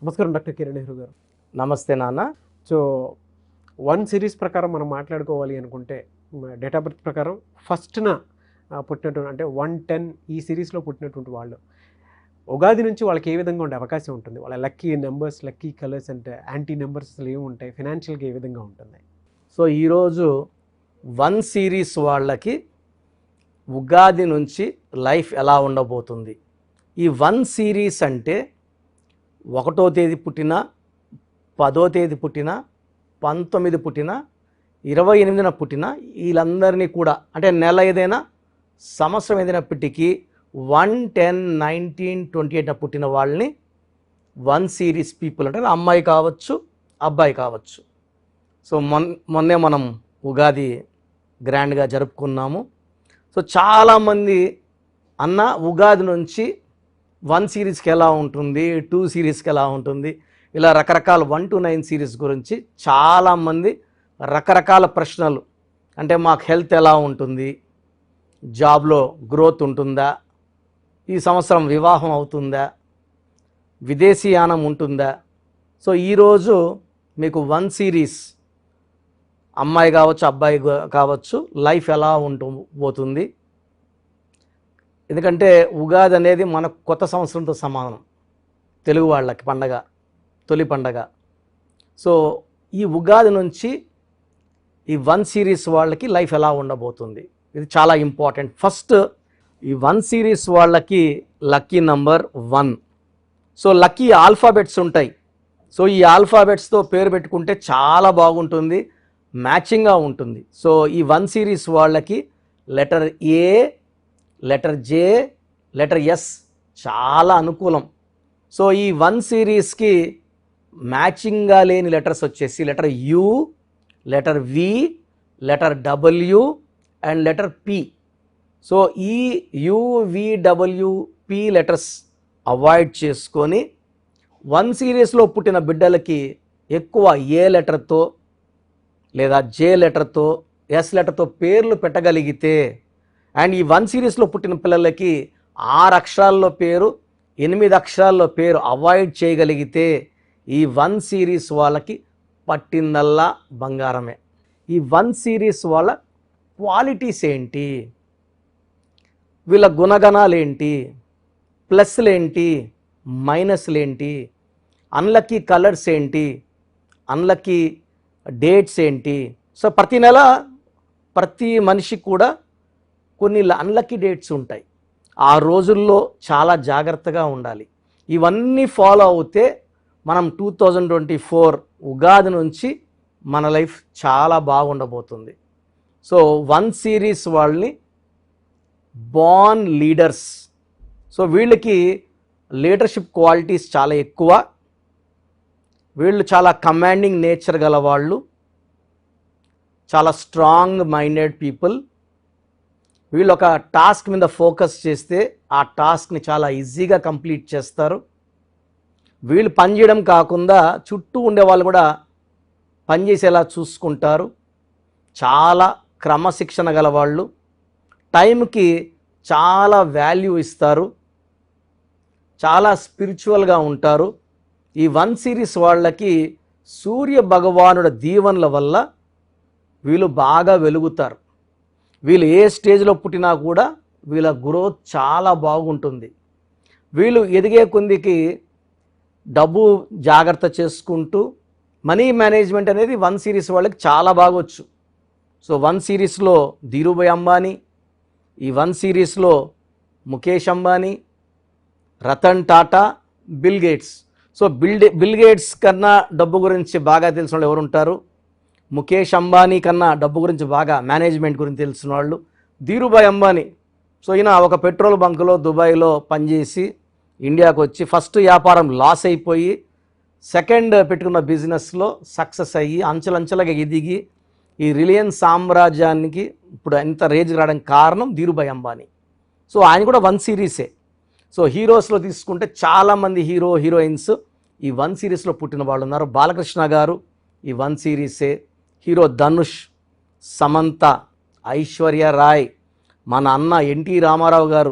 నమస్కారం డాక్టర్ కిరణ్ నెహ్రూ గారు. నమస్తే నాన్న. సో 1 సిరీస్ ప్రకారం మనం మాట్లాడుకోవాలి అనుకుంటే డేట్ ఆఫ్ బర్త్ ప్రకారం ఫస్ట్న పుట్టినటువంటి అంటే 110 ఈ సిరీస్లో పుట్టినటువంటి వాళ్ళు ఉగాది నుంచి వాళ్ళకి ఏ విధంగా ఉండే అవకాశం ఉంటుంది? వాళ్ళ లక్కీ నెంబర్స్, లక్కీ కలర్స్ అంటే యాంటీ నెంబర్స్ అసలు ఏమి ఉంటాయి? ఫినాన్షియల్గా ఏ విధంగా ఉంటుంది? సో ఈరోజు 1 సిరీస్ వాళ్ళకి ఉగాది నుంచి లైఫ్ ఎలా ఉండబోతుంది? ఈ 1 సిరీస్ అంటే 1వ తేదీ పుట్టిన, 10వ తేదీ పుట్టిన, 19 పుట్టిన, 28న పుట్టిన వీళ్ళందరినీ కూడా, అంటే నెల ఏదైనా సంవత్సరం ఏదైనప్పటికీ 1, 10, 19, 28 పుట్టిన వాళ్ళని 1 సిరీస్ పీపుల్ అంటే అమ్మాయి కావచ్చు, అబ్బాయి కావచ్చు. సో మొన్నే మనం ఉగాది గ్రాండ్గా జరుపుకున్నాము. సో చాలామంది అన్న ఉగాది నుంచి 1 సిరీస్కి ఎలా ఉంటుంది, 2 సిరీస్కి ఎలా ఉంటుంది, ఇలా రకరకాల 1 to 9 సిరీస్ గురించి చాలామంది రకరకాల ప్రశ్నలు. అంటే మాకు హెల్త్ ఎలా ఉంటుంది, జాబ్లో గ్రోత్ ఉంటుందా, ఈ సంవత్సరం వివాహం అవుతుందా, విదేశీయానం ఉంటుందా. సో ఈరోజు మీకు 1 సిరీస్ అమ్మాయి కావచ్చు, అబ్బాయి కావచ్చు, లైఫ్ ఎలా పోతుంది. ఎందుకంటే ఉగాది అనేది మన కొత్త సంవత్సరంతో సమానం, తెలుగు వాళ్ళకి పండగ, తొలి పండగ. సో ఈ ఉగాది నుంచి ఈ 1 సిరీస్ వాళ్ళకి లైఫ్ ఎలా ఉండబోతుంది, ఇది చాలా ఇంపార్టెంట్. ఫస్ట్ ఈ 1 సిరీస్ వాళ్ళకి lucky number 1. So lucky alphabets ఉంటాయి. సో ఈ ఆల్ఫాబెట్స్తో పేరు పెట్టుకుంటే చాలా బాగుంటుంది, మ్యాచింగ్గా ఉంటుంది. సో ఈ 1 సిరీస్ వాళ్ళకి letter A, letter J, letter S చాలా అనుకూలం. సో ఈ 1 సిరీస్కి మ్యాచింగ్గా లేని లెటర్స్ వచ్చేసి letter U, letter V, letter W and letter P. So ఈ U, V, W, P letters avoid చేసుకొని 1 సిరీస్లో పుట్టిన బిడ్డలకి ఎక్కువ ఏ లెటర్తో లేదా జే లెటర్తో, ఎస్ లెటర్తో పేర్లు పెట్టగలిగితే, అండ్ ఈ 1 సిరీస్లో పుట్టిన పిల్లలకి 6 అక్షరాల్లో పేరు, 8 అక్షరాల్లో పేరు అవాయిడ్ చేయగలిగితే ఈ 1 సిరీస్ వాళ్ళకి పట్టిందల్లా బంగారమే. ఈ 1 సిరీస్ వాళ్ళ క్వాలిటీస్ ఏంటి, వీళ్ళ గుణగణాలు ఏంటి, ప్లస్లు ఏంటి, మైనస్లు ఏంటి, అన్లక్కీ కలర్స్ ఏంటి, అన్లక్కీ డేట్స్ ఏంటి. సో ప్రతి నెల ప్రతి మనిషి కూడా కొన్ని అన్లక్కీ డేట్స్ ఉంటాయి. ఆ రోజుల్లో చాలా జాగ్రత్తగా ఉండాలి. ఇవన్నీ ఫాలో అవుతే మనం 2024 ఉగాది నుంచి మన లైఫ్ చాలా బాగుండబోతుంది. సో 1 సిరీస్ వాళ్ళని బార్న్ లీడర్స్. సో వీళ్ళకి లీడర్షిప్ క్వాలిటీస్ చాలా ఎక్కువ. వీళ్ళు చాలా కమాండింగ్ నేచర్ గల వాళ్ళు, చాలా స్ట్రాంగ్ మైండెడ్ పీపుల్. వీళ్ళు ఒక టాస్క్ మీద ఫోకస్ చేస్తే ఆ టాస్క్ని చాలా ఈజీగా కంప్లీట్ చేస్తారు. వీళ్ళు పనిచేయడం కాకుండా చుట్టూ ఉండే వాళ్ళు కూడా పనిచేసేలా చూసుకుంటారు. చాలా క్రమశిక్షణ గల వాళ్ళు, టైంకి చాలా వాల్యూ ఇస్తారు, చాలా స్పిరిచువల్గా ఉంటారు. ఈ 1 సిరీస్ వాళ్ళకి సూర్య భగవానుడి దీవెనల వల్ల వీళ్ళు బాగా వెలుగుతారు. వీళ్ళు ఏ స్టేజ్లో పుట్టినా కూడా వీళ్ళ గ్రోత్ చాలా బాగుంటుంది. వీళ్ళు ఎదిగే కొద్దికి డబ్బు జాగ్రత్త చేసుకుంటూ మనీ మేనేజ్మెంట్ అనేది 1 సిరీస్ వాళ్ళకి చాలా బాగొచ్చు. సో 1 సిరీస్లో ధీరుభాయ్ అంబానీ, ఈ 1 సిరీస్లో Mukesh Ambani, Ratan Tata, Bill Gates. So Bill Gates కన్నా డబ్బు గురించి బాగా తెలిసిన వాళ్ళు ఎవరు ఉంటారు? ముఖేష్ అంబానీ కన్నా డబ్బు గురించి బాగా, మేనేజ్మెంట్ గురించి తెలిసిన వాళ్ళు ధీరుభాయ్ అంబానీ. సో ఈయన ఒక పెట్రోల్ బంకులో దుబాయ్లో పనిచేసి ఇండియాకు వచ్చి ఫస్ట్ వ్యాపారం లాస్ అయిపోయి సెకండ్ పెట్టుకున్న బిజినెస్లో సక్సెస్ అయ్యి అంచెలంచెలుగా ఎదిగి ఈ రిలయన్స్ సామ్రాజ్యానికి ఇప్పుడు ఎంత రేంజ్ రావడానికి కారణం ధీరుభాయ్ అంబానీ. సో ఆయన కూడా 1 సిరీసే. సో హీరోస్లో తీసుకుంటే చాలామంది హీరోయిన్స్ ఈ 1 సిరీస్లో పుట్టిన వాళ్ళు ఉన్నారు. బాలకృష్ణ గారు ఈ 1 సిరీసే. హీరో ధనుష్, సమంత, ఐశ్వర్య రాయ్, మన అన్న ఎన్టీ రామారావు గారు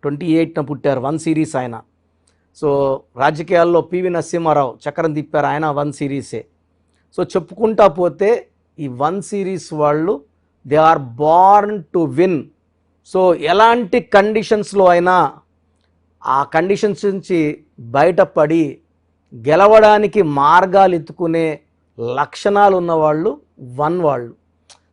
28న పుట్టారు, 1 సిరీస్ ఆయన. సో రాజకీయాల్లో పివి నరసింహారావు చక్రం తిప్పారు, ఆయన 1 సిరీసే. సో చెప్పుకుంటా పోతే ఈ 1 సిరీస్ వాళ్ళు they are born to win. So ఎలాంటి కండిషన్స్లో అయినా ఆ కండిషన్స్ నుంచి బయటపడి గెలవడానికి మార్గాలు ఎత్తుకునే లక్షణాలు ఉన్నవాళ్ళు 1 వాళ్ళు.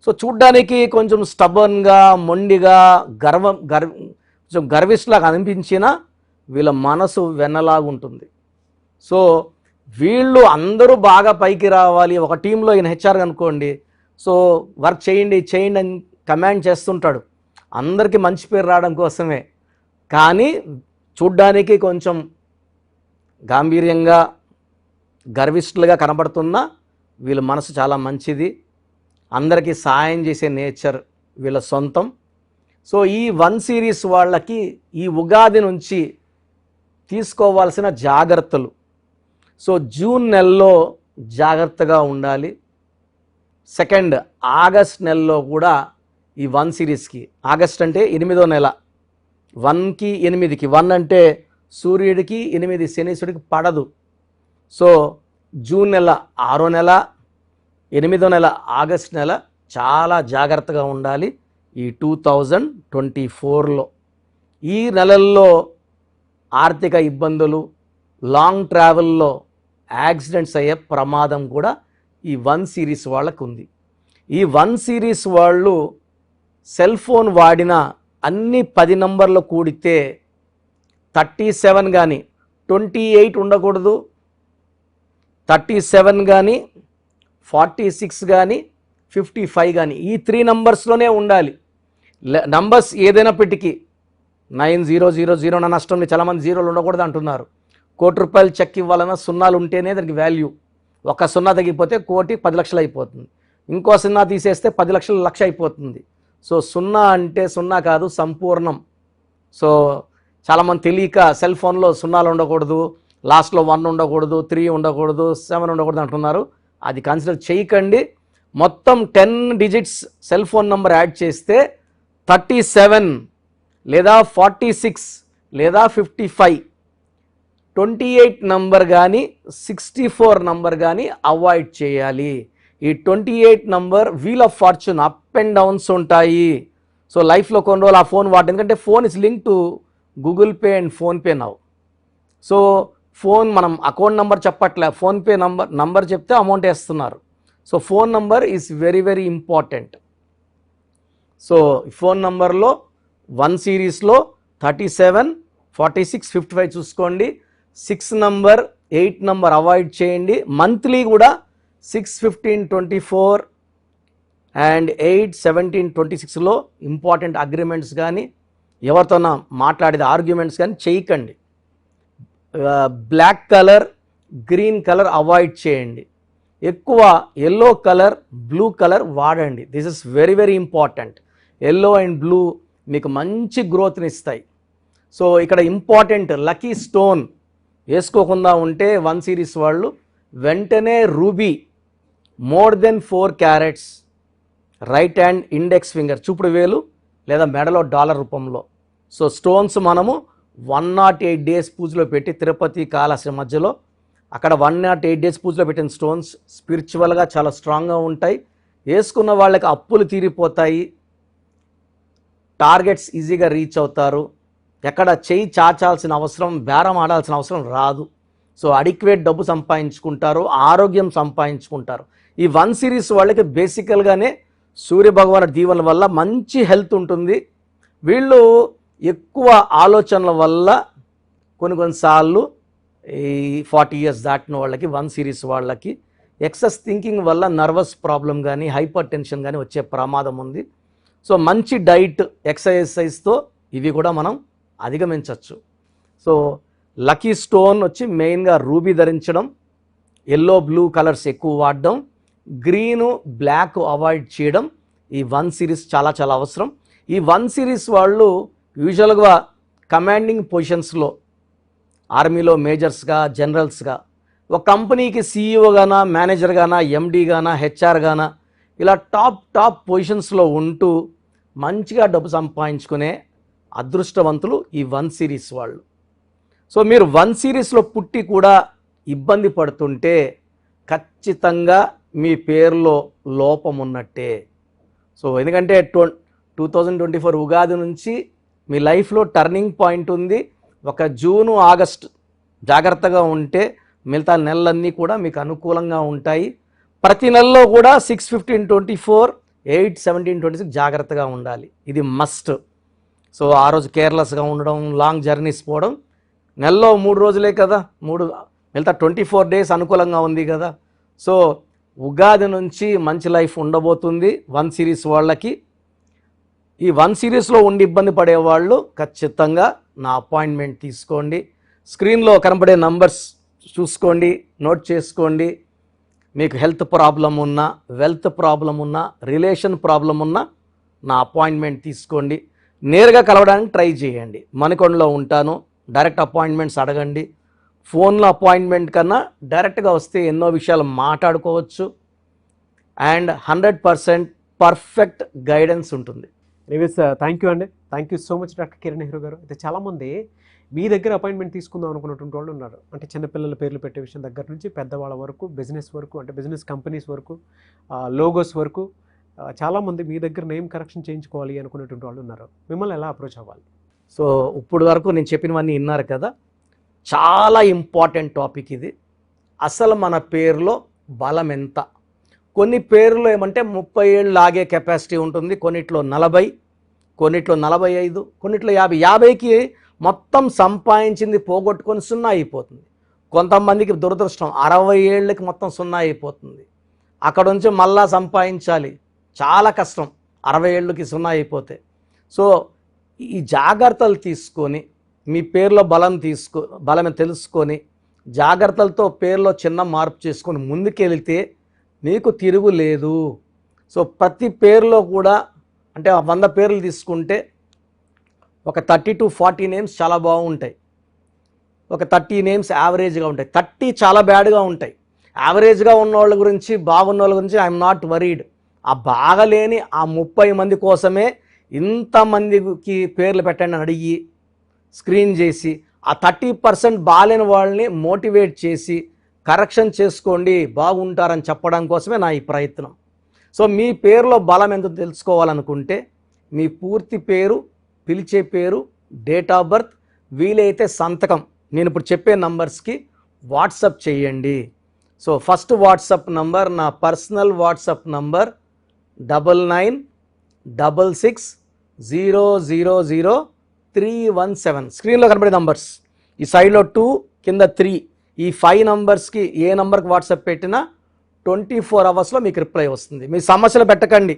సో చూడ్డానికి కొంచెం స్టబర్న్గా, మొండిగా, కొంచెం గర్విష్లాగా అనిపించినా వీళ్ళ మనసు వెన్నలాగుంటుంది. సో వీళ్ళు అందరూ బాగా పైకి రావాలి. ఒక టీంలో ఈయన హెచ్ఆర్ అనుకోండి, సో వర్క్ చేయండి చేయండి అని కమాండ్ చేస్తుంటాడు, అందరికీ మంచి పేరు రావడం కోసమే. కానీ చూడ్డానికి కొంచెం గాంభీర్యంగా, గర్విష్ఠులుగా కనబడుతున్నా వీళ్ళ మనసు చాలా మంచిది, అందరికీ సాయం చేసే నేచర్ వీళ్ళ సొంతం. సో ఈ 1 సిరీస్ వాళ్ళకి ఈ ఉగాది నుంచి తీసుకోవాల్సిన జాగ్రత్తలు, సో జూన్ నెలలో జాగ్రత్తగా ఉండాలి. సెకండ్ ఆగస్ట్ నెలలో కూడా ఈ 1 సిరీస్కి, ఆగస్ట్ అంటే 8వ నెల, 1కి 8కి, 1 అంటే సూర్యుడికి, 8 శనీశ్వరుడికి పడదు. సో జూన్ నెల 6వ నెల, 8వ నెల ఆగస్ట్ నెల చాలా జాగ్రత్తగా ఉండాలి ఈ 2024లో. ఈ నెలల్లో ఆర్థిక ఇబ్బందులు, లాంగ్ ట్రావెల్లో యాక్సిడెంట్స్ అయ్యే ప్రమాదం కూడా ఈ 1 సిరీస్ వాళ్ళకు ఉంది. ఈ 1 సిరీస్ వాళ్ళు సెల్ ఫోన్ వాడిన అన్ని 10 నంబర్లు కూడితే 37 కానీ 28 ఉండకూడదు, 37 కానీ 46 కానీ 55 కానీ ఈ 3 నంబర్స్లోనే ఉండాలి. నంబర్స్ ఏదైనప్పటికీ 9000 నా నష్టం, చాలామంది జీరోలు ఉండకూడదు అంటున్నారు. ₹1,00,00,000 చెక్ ఇవ్వాలన్నా సున్నాలు ఉంటేనే దానికి వాల్యూ. ఒక సున్నా తగ్గిపోతే 1,10 లక్షలు అయిపోతుంది, ఇంకో సున్నా తీసేస్తే 10 లక్షలు, లక్ష అయిపోతుంది. సో సున్నా అంటే సున్నా కాదు, సంపూర్ణం. సో చాలామంది తెలియక సెల్ ఫోన్లో సున్నాలు ఉండకూడదు, లాస్ట్లో 1 ఉండకూడదు, 3 ఉండకూడదు, 7 ఉండకూడదు అంటున్నారు. అది కన్సిడర్ చేయకండి. మొత్తం 10 digits cell phone number add చేస్తే 37 లేదా 46 లేదా 55, 28 నంబర్ కానీ 64 నంబర్ కానీ అవాయిడ్ చేయాలి. ఈ 28 number wheel of fortune, up and downs ఉంటాయి. సో లైఫ్లో కొన్ని రోజులు ఆ ఫోన్ వాడు, ఎందుకంటే phone is link to Google Pay and PhonePe now. So phone మనం అకౌంట్ నెంబర్ చెప్పట్లే, ఫోన్పే నంబర్ చెప్తే అమౌంట్ వేస్తున్నారు. So phone number is very very important. So phone నంబర్లో 1 సిరీస్లో 37, 46, 55 చూసుకోండి. 6 నంబర్, 8 నంబర్ అవాయిడ్ చేయండి. మంత్లీ కూడా 6, 15, 24 అండ్ 8, 17, 26లో ఇంపార్టెంట్ అగ్రిమెంట్స్ కానీ ఎవరితోనా మాట్లాడేది ఆర్గ్యుమెంట్స్ కానీ చేయకండి. Black colour, green colour avoid చేయండి. ఎక్కువ ఎల్లో కలర్, బ్లూ కలర్ వాడండి. This is very very important. Yellow and blue మీకు మంచి గ్రోత్ని ఇస్తాయి. సో ఇక్కడ ఇంపార్టెంట్ లక్కీ స్టోన్ వేసుకోకుండా ఉంటే 1 సిరీస్ వాళ్ళు వెంటనే ruby more than 4 carats, right hand index finger, చూపుడు వేలు లేదా మెడలో డాలర్ రూపంలో. సో స్టోన్స్ మనము 108 డేస్ పూజలో పెట్టి, తిరుపతి కాళహస్తి మధ్యలో అక్కడ 108 డేస్ పూజలో పెట్టిన స్టోన్స్ స్పిరిచువల్గా చాలా స్ట్రాంగ్గా ఉంటాయి. వేసుకున్న వాళ్ళకి అప్పులు తీరిపోతాయి, టార్గెట్స్ ఈజీగా రీచ్ అవుతారు, ఎక్కడ చేయి చాచాల్సిన అవసరం, బేరం ఆడాల్సిన అవసరం రాదు. సో అడిక్వేట్ డబ్బు సంపాదించుకుంటారు, ఆరోగ్యం సంపాదించుకుంటారు. ఈ 1 సిరీస్ వాళ్ళకి బేసికల్గానే సూర్యభగవాను దీవెనల వల్ల మంచి హెల్త్ ఉంటుంది. వీళ్ళు ఎక్కువ ఆలోచనల వల్ల కొన్నిసార్లు ఈ 40 ఇయర్స్ దాటిన వాళ్ళకి 1 సిరీస్ వాళ్ళకి ఎక్సెస్ థింకింగ్ వల్ల నర్వస్ ప్రాబ్లం కానీ, హైపర్ టెన్షన్ కానీ వచ్చే ప్రమాదం ఉంది. సో మంచి డైట్, ఎక్సర్సైజ్తో ఇవి కూడా మనం అధిగమించవచ్చు. సో లక్కీ స్టోన్ వచ్చి మెయిన్గా రూబీ ధరించడం, ఎల్లో బ్లూ కలర్స్ ఎక్కువ వాడడం, గ్రీను బ్లాక్ అవాయిడ్ చేయడం ఈ 1 సిరీస్ చాలా చాలా అవసరం. ఈ 1 సిరీస్ వాళ్ళు యూజువల్గా కమాండింగ్ పొజిషన్స్లో, ఆర్మీలో మేజర్స్గా, జనరల్స్గా, ఒక కంపెనీకి సీఈఓగానా, మేనేజర్గానా, ఎండీగానా, హెచ్ఆర్గానా ఇలా టాప్ పొజిషన్స్లో ఉంటూ మంచిగా డబ్బు సంపాదించుకునే అదృష్టవంతులు ఈ 1 సిరీస్ వాళ్ళు. సో మీరు 1 సిరీస్లో పుట్టి కూడా ఇబ్బంది పడుతుంటే ఖచ్చితంగా మీ పేరులో లోపం ఉన్నట్టే. సో ఎందుకంటే 2024 ఉగాది నుంచి మీ లైఫ్లో టర్నింగ్ పాయింట్ ఉంది. ఒక జూను ఆగస్టు జాగ్రత్తగా ఉంటే మిగతా నెలలన్నీ కూడా మీకు అనుకూలంగా ఉంటాయి. ప్రతి నెలలో కూడా 6/15/24, 8/17/26 జాగ్రత్తగా ఉండాలి. ఇది మస్ట్. సో ఆ రోజు కేర్లెస్గా ఉండడం, లాంగ్ జర్నీస్ పోవడం, నెలలో 3 రోజులే కదా, మిగతా 24 డేస్ అనుకూలంగా ఉంది కదా. సో ఉగాది నుంచి మంచి లైఫ్ ఉండబోతుంది 1 సిరీస్ వాళ్ళకి. ఈ 1 సిరీస్లో ఉండి ఇబ్బంది పడేవాళ్ళు ఖచ్చితంగా నా అపాయింట్మెంట్ తీసుకోండి. స్క్రీన్లో కనబడే నంబర్స్ చూసుకోండి, నోట్ చేసుకోండి. మీకు హెల్త్ ప్రాబ్లం ఉన్నా, వెల్త్ ప్రాబ్లం ఉన్నా, రిలేషన్ ప్రాబ్లం ఉన్నా నా అపాయింట్మెంట్ తీసుకోండి. నేరుగా కలవడానికి ట్రై చేయండి. మణికొండలో ఉంటాను. డైరెక్ట్ అపాయింట్మెంట్స్ అడగండి. ఫోన్లో అపాయింట్మెంట్ కన్నా డైరెక్ట్గా వస్తే ఎన్నో విషయాలు మాట్లాడుకోవచ్చు. అండ్ 100% పర్ఫెక్ట్ గైడెన్స్ ఉంటుంది. ఎనీవేస్ థ్యాంక్ యూ అండి. Thank you so much doctor Kiran Nehru గారు. అయితే చాలామంది మీ దగ్గర అపాయింట్మెంట్ తీసుకుందాం అనుకున్నటువంటి వాళ్ళు ఉన్నారు. అంటే చిన్నపిల్లల పేర్లు పెట్టే విషయం దగ్గర నుంచి పెద్దవాళ్ళ వరకు, బిజినెస్ వరకు, అంటే బిజినెస్ కంపెనీస్ వరకు, లోగోస్ వరకు చాలామంది మీ దగ్గర నేమ్ కరెక్షన్ చేయించుకోవాలి అనుకునేటువంటి వాళ్ళు ఉన్నారు. మిమ్మల్ని ఎలా అప్రోచ్ అవ్వాలి? సో ఇప్పుడు వరకు నేను చెప్పినవన్నీ విన్నారు కదా. చాలా ఇంపార్టెంట్ టాపిక్ ఇది. అసలు మన పేరులో బలం ఎంత? కొన్ని పేర్లు ఏమంటే 30 ఏళ్ళు లాగే కెపాసిటీ ఉంటుంది, కొన్నిట్లో 40, కొన్నిట్లో 45, కొన్నిట్లో 50. 50కి మొత్తం సంపాదించింది పోగొట్టుకొని 0 అయిపోతుంది. కొంతమందికి దురదృష్టం 60 ఏళ్ళకి మొత్తం 0 అయిపోతుంది. అక్కడ నుంచి మళ్ళా సంపాదించాలి, చాలా కష్టం 60 ఏళ్ళకి 0 అయిపోతే. సో ఈ జాగ్రత్తలు తీసుకొని మీ పేరులో బలమే తెలుసుకొని జాగ్రత్తలతో పేరులో చిన్న మార్పు చేసుకొని ముందుకెళ్తే మీకు తిరుగులేదు. సో ప్రతి పేరులో కూడా అంటే 100 పేర్లు తీసుకుంటే ఒక 30 to 40 నేమ్స్ చాలా బాగుంటాయి, ఒక 30 నేమ్స్ యావరేజ్గా ఉంటాయి, 30 చాలా బ్యాడ్గా ఉంటాయి. యావరేజ్గా ఉన్న వాళ్ళ గురించి, బాగున్న వాళ్ళ గురించి ఐఎమ్ నాట్ వరీడ్. ఆ బాగలేని ఆ 30 మంది కోసమే ఇంతమందికి పేర్లు పెట్టండి అని అడిగి స్క్రీన్ చేసి ఆ 30% బాగాలేని వాళ్ళని మోటివేట్ చేసి కరెక్షన్ చేసుకోండి, బాగుంటారని చెప్పడం కోసమే నా ఈ ప్రయత్నం. సో మీ పేరులో బలం ఎంత తెలుసుకోవాలనుకుంటే మీ పూర్తి పేరు, పిలిచే పేరు, డేట్ ఆఫ్ బర్త్, వీలైతే సంతకం నేను ఇప్పుడు చెప్పే నంబర్స్కి వాట్సప్ చేయండి. సో ఫస్ట్ వాట్సప్ నంబర్, నా పర్సనల్ వాట్సప్ నంబర్ 9966000317. స్క్రీన్లో కనబడే నంబర్స్, ఈ సైడ్లో 2, కింద 3, ఈ 5 నంబర్స్కి ఏ నంబర్కి వాట్సాప్ పెట్టినా 24 అవర్స్లో మీకు రిప్లై వస్తుంది. మీ సమస్యలు పెట్టకండి,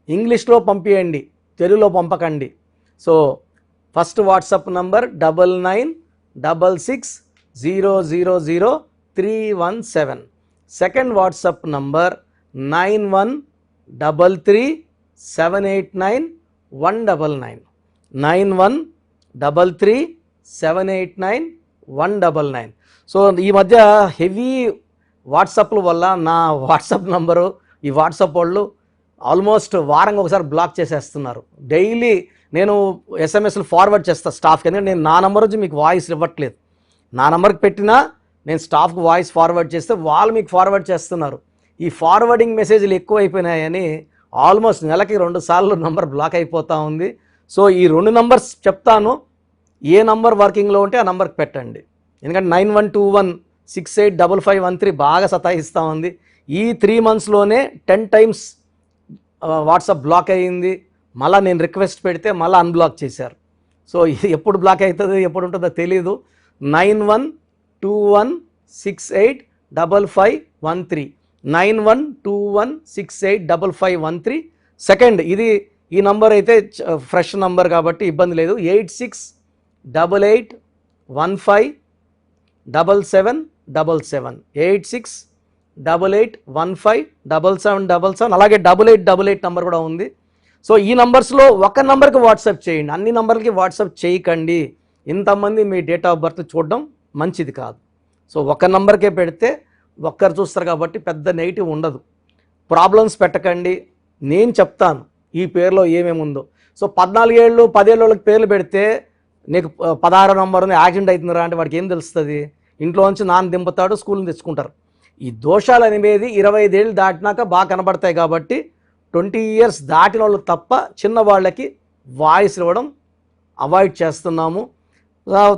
ఇంగ్లీష్లో పంపించండి, తెలుగులో పంపకండి. So first WhatsApp number 9966000317. Second WhatsApp number 9133789199. 9133789199. So ఈ మధ్య హెవీ వాట్సాప్ల వల్ల నా వాట్సాప్ నంబరు ఈ వాట్సాప్ వాళ్ళు ఆల్మోస్ట్ వారంగా ఒకసారి బ్లాక్ చేసేస్తున్నారు. డైలీ నేను ఎస్ఎంఎస్లు ఫార్వర్డ్ చేస్తాను స్టాఫ్కి, ఎందుకంటే నేను నా నెంబర్ నుంచి మీకు వాయిస్ ఇవ్వట్లేదు. నా నెంబర్కి పెట్టినా నేను స్టాఫ్కి వాయిస్ ఫార్వర్డ్ చేస్తే వాళ్ళు మీకు ఫార్వర్డ్ చేస్తున్నారు. ఈ ఫార్వర్డింగ్ మెసేజ్లు ఎక్కువైపోయినాయని ఆల్మోస్ట్ నెలకి 2 సార్లు నంబర్ బ్లాక్ అయిపోతూ ఉంది. సో ఈ 2 నంబర్స్ చెప్తాను, ఏ నంబర్ వర్కింగ్లో ఉంటే ఆ నంబర్కి పెట్టండి. ఎందుకంటే 9121685513 బాగా సతాయిస్తూ ఉంది. ఈ 3 monthsలోనే 10 times వాట్సాప్ బ్లాక్ అయ్యింది. మళ్ళీ నేను రిక్వెస్ట్ పెడితే మళ్ళీ అన్బ్లాక్ చేశారు. సో ఇది ఎప్పుడు బ్లాక్ అవుతుంది, ఎప్పుడు ఉంటుందో తెలీదు. 9121685513, 9121685513. సెకండ్ ఇది, ఈ నంబర్ అయితే ఫ్రెష్ నంబర్ కాబట్టి ఇబ్బంది లేదు. 8688157777, 8688157777. అలాగే 8888 నంబర్ కూడా ఉంది. సో ఈ నంబర్స్లో ఒక నంబర్కి వాట్సాప్ చేయండి, అన్ని నంబర్లకి వాట్సాప్ చేయకండి. ఇంతమంది మీ డేట్ ఆఫ్ బర్త్ చూడడం మంచిది కాదు. సో ఒక నంబర్కే పెడితే ఒక్కరు చూస్తారు కాబట్టి పెద్ద నెగిటివ్ ఉండదు. ప్రాబ్లమ్స్ పెట్టకండి, నేను చెప్తాను ఈ పేరులో ఏమేమి ఉందో. సో 14 ఏళ్ళు 10 ఏళ్ళ వాళ్ళకి పేర్లు పెడితే నీకు 16 నంబర్ యాక్సిడెంట్ అవుతుందిరా అంటే వాడికి ఏం తెలుస్తుంది? ఇంట్లో నుంచి నాన్న దింపుతాడు, స్కూల్ని తెచ్చుకుంటారు. ఈ దోషాలు అనేవి 25 ఏళ్ళు దాటినాక బాగా కనబడతాయి. కాబట్టి 20 ఇయర్స్ దాటిన వాళ్ళు తప్ప చిన్నవాళ్ళకి వాయిస్ ఇవ్వడం అవాయిడ్ చేస్తున్నాము.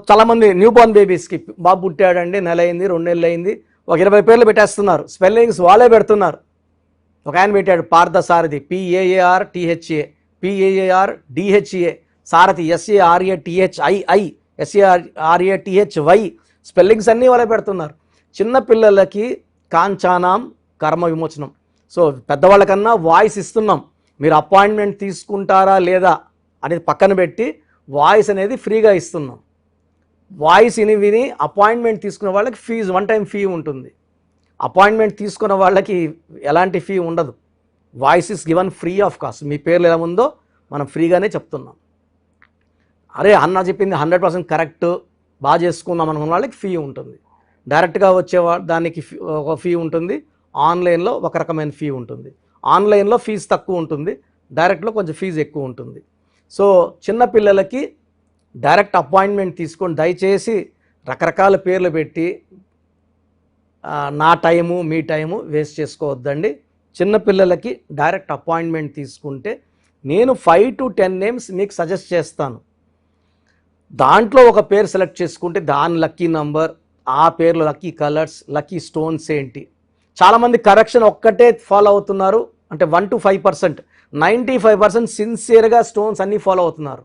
చాలామంది న్యూ బోర్న్ బేబీస్కి బాబు పుట్టాడండి, నెల అయింది, 2 నెలలు అయింది, ఒక 20 పేర్లు పెట్టేస్తున్నారు. స్పెల్లింగ్స్ వాళ్ళే పెడుతున్నారు. ఒక ఆయన పెట్టాడు పార్థసారథి, PAARTHA, PAARDHA, సారథి SARATHII, SARATHY, స్పెల్లింగ్స్ అన్నీ వాళ్ళే పెడుతున్నారు. చిన్నపిల్లలకి కాంచానాం కర్మ విమోచనం. సో పెద్దవాళ్ళకన్నా వాయిస్ ఇస్తున్నాం. మీరు అపాయింట్మెంట్ తీసుకుంటారా లేదా అనేది పక్కన పెట్టి వాయిస్ అనేది ఫ్రీగా ఇస్తున్నాం. వాయిస్ విని అపాయింట్మెంట్ తీసుకున్న వాళ్ళకి ఫీజు 1 టైం ఫీ ఉంటుంది. అపాయింట్మెంట్ తీసుకున్న వాళ్ళకి ఎలాంటి ఫీ ఉండదు. Voice is given free of cost. మీ పేర్లు ఎలా ఉందో మనం ఫ్రీగానే చెప్తున్నాం. అరే అన్న చెప్పింది 100% కరెక్ట్, బాగా చేసుకుందాం అనుకున్న వాళ్ళకి ఫీ ఉంటుంది. డైరెక్ట్గా వచ్చే దానికి ఒక ఫీ ఉంటుంది. ఆన్లైన్లో ఒక రకమైన ఫీ ఉంటుంది. ఆన్లైన్లో ఫీజు తక్కువ ఉంటుంది, డైరెక్ట్లో కొంచెం ఫీజు ఎక్కువ ఉంటుంది. సో చిన్నపిల్లలకి డైరెక్ట్ అపాయింట్మెంట్ తీసుకొని దయచేసి రకరకాల పేర్లు పెట్టి నా టైము మీ టైము వేస్ట్ చేసుకోవద్దండి. చిన్నపిల్లలకి డైరెక్ట్ అపాయింట్మెంట్ తీసుకుంటే నేను 5 to 10 నేమ్స్ మీకు సజెస్ట్ చేస్తాను. దాంట్లో ఒక పేరు సెలెక్ట్ చేసుకుంటే దాని లక్కీ నంబర్, ఆ పేర్లు లక్కీ కలర్స్, లక్కీ స్టోన్స్ ఏంటి. చాలామంది కరెక్షన్ ఒక్కటే ఫాలో అవుతున్నారు, అంటే 1 to 5%. 95% సిన్సియర్గా స్టోన్స్ అన్నీ ఫాలో అవుతున్నారు.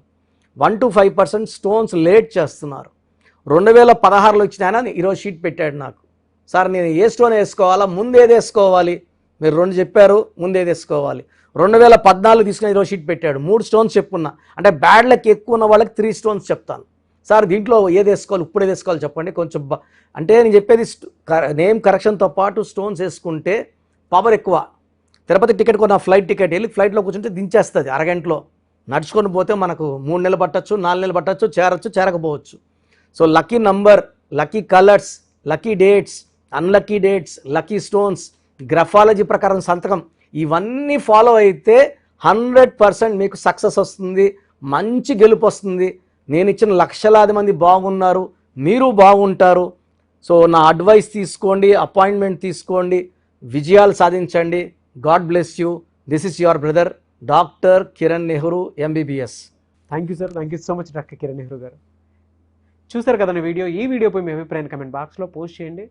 1 to 5% స్టోన్స్ లేట్ చేస్తున్నారు. 2016లో ఇచ్చిన ఆయన ఈరోజు షీట్ పెట్టాడు నాకు, సార్ నేను ఏ స్టోన్ వేసుకోవాలా, ముందు ఏది వేసుకోవాలి, మీరు 2 చెప్పారు, ముందు ఏది వేసుకోవాలి. 2014 తీసుకుని ఈరోజు షీట్ పెట్టాడు, 3 స్టోన్స్ చెప్పున్నా. అంటే బ్యాడ్ లక్ ఎక్కువ ఉన్న వాళ్ళకి 3 స్టోన్స్ చెప్తాను. సార్ దీంట్లో ఏది వేసుకోవాలి, ఇప్పుడు ఏది వేసుకోవాలి చెప్పండి కొంచెం. అంటే నేను చెప్పేది నేమ్ కరెక్షన్తో పాటు స్టోన్స్ వేసుకుంటే పవర్ ఎక్కువ. తిరుపతి టికెట్ కొన్న ఫ్లైట్ టికెట్ వెళ్ళి ఫ్లైట్లో కూర్చుంటే దించేస్తుంది అరగంటలో. నడుచుకొని పోతే మనకు 3 నెలలు పట్టచ్చు, 4 నెలలు పట్టచ్చు, చేరచ్చు, చేరకపోవచ్చు. So lucky number, lucky colours, lucky dates, unlucky dates, lucky stones, graphology ప్రకారం సంతకం, ఇవన్నీ ఫాలో అయితే 100% మీకు సక్సెస్ వస్తుంది, మంచి గెలుపు వస్తుంది. నేను ఇచ్చిన లక్షలాది మంది బాగున్నారు, మీరు బాగుంటారు. సో నా అడ్వైస్ తీసుకోండి, అపాయింట్మెంట్ తీసుకోండి, విజయాలు సాధించండి. God bless you. This is your brother doctor Kiran Nehru MBBS. Thank you sir, thank you so much doctor Kiran Nehru garu. చూసారు కదండి వీడియో. ఈ వీడియోపై మీ అభిప్రాయాన్ని కమెంట్ బాక్స్లో పోస్ట్ చేయండి.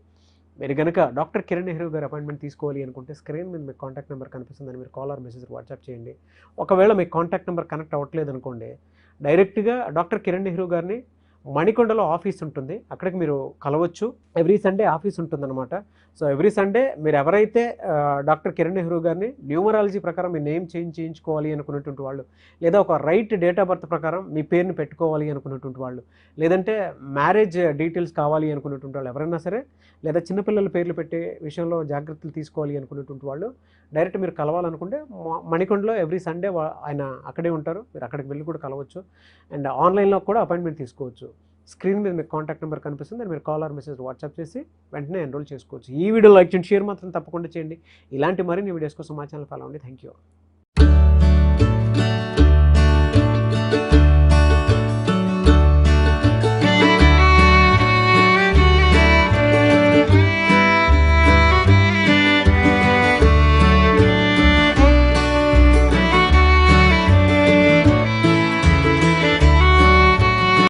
మీరు కనుక డాక్టర్ కిరణ్ నెహ్రూ గారు అపాయింట్మెంట్ తీసుకోవాలి అనుకుంటే స్క్రీన్ మీద మీకు కాంటాక్ట్ నెంబర్ కనిపిస్తుందని మీరు కాల్ ఆర్ మెసేజ్ వాట్సాప్ చేయండి. ఒకవేళ మీకు కాంటాక్ట్ నెంబర్ కనెక్ట్ అవ్వట్లేదు అనుకోండి, డైరెక్ట్గా డాక్టర్ కిరణ్ నెహ్రూ గారిని మణికొండలో ఆఫీస్ ఉంటుంది, అక్కడికి మీరు కలవచ్చు. ఎవ్రీ సండే ఆఫీస్ ఉంటుందన్నమాట. సో ఎవ్రీ సండే మీరు ఎవరైతే డాక్టర్ కిరణ్ నెహ్రూ గారిని న్యూమరాలజీ ప్రకారం మీ నేమ్ చేంజ్ చేయించుకోవాలి అనుకున్నటువంటి వాళ్ళు, లేదా ఒక రైట్ డేట్ ఆఫ్ బర్త్ ప్రకారం మీ పేరుని పెట్టుకోవాలి అనుకున్నటువంటి వాళ్ళు, లేదంటే మ్యారేజ్ డీటెయిల్స్ కావాలి అనుకున్నటువంటి వాళ్ళు ఎవరైనా సరే, లేదా చిన్నపిల్లల పేర్లు పెట్టే విషయంలో జాగ్రత్తలు తీసుకోవాలి అనుకున్నటువంటి వాళ్ళు డైరెక్ట్ మీరు కలవాలనుకుంటే మణికొండలో ఎవ్రీ సండే ఆయన అక్కడే ఉంటారు. మీరు అక్కడికి వెళ్ళి కూడా కలవచ్చు. అండ్ ఆన్లైన్లో కూడా అపాయింట్మెంట్ తీసుకోవచ్చు. స్క్రీన్ మీద మీకు కాంటాక్ట్ నెంబర్ కనిపిస్తుంది, మీరు కాల్ ఆర్ మెసేజ్ వాట్సాప్ చేసి వెంటనే ఎన్రోల్ చేసుకోవచ్చు. ఈ వీడియో లైక్ చేయండి, షేర్ మాత్రం తప్పకుండా చేయండి. ఇలాంటి మరిన్ని వీడియోస్ కోసం మా ఛానల్ ఫాలో అవ్వండి. Thank you.